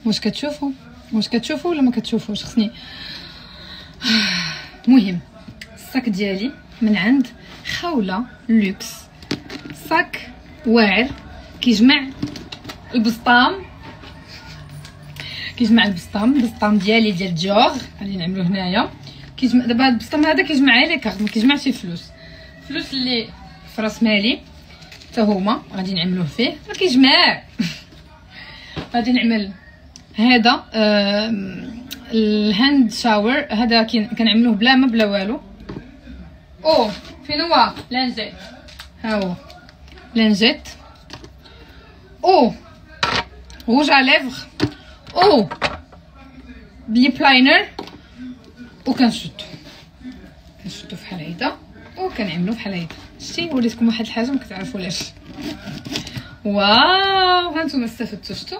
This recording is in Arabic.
واش كتشوفوا ولا ما كتشوفوش؟ خصني. المهم الصاك ديالي من عند خوله لوكس، صاك واعر كيجمع البسطام، البسطام ديالي ديال جوغ غادي نعملو هنايا. كيجمع دابا هاد البسطام هذا كيجمع لي كارت، ما كيجمعش فلوس اللي في راس مالي حتى هما غادي نعملوه فيه، ما كيجمع. غادي نعمل هذا الهاند شاور، هذا كنعملوه بلا ما بلا والو. او فين هو لانجيت؟ ها هو لانجيت، او روج على ليفغ، او ليب لاينر، وكنشدو فحال هيدا وكنعملو بحال هيدا. شتي وريتكم واحد الحاجه ما كتعرفولاش. واو، هانتوما استفدتوا، شفتوا؟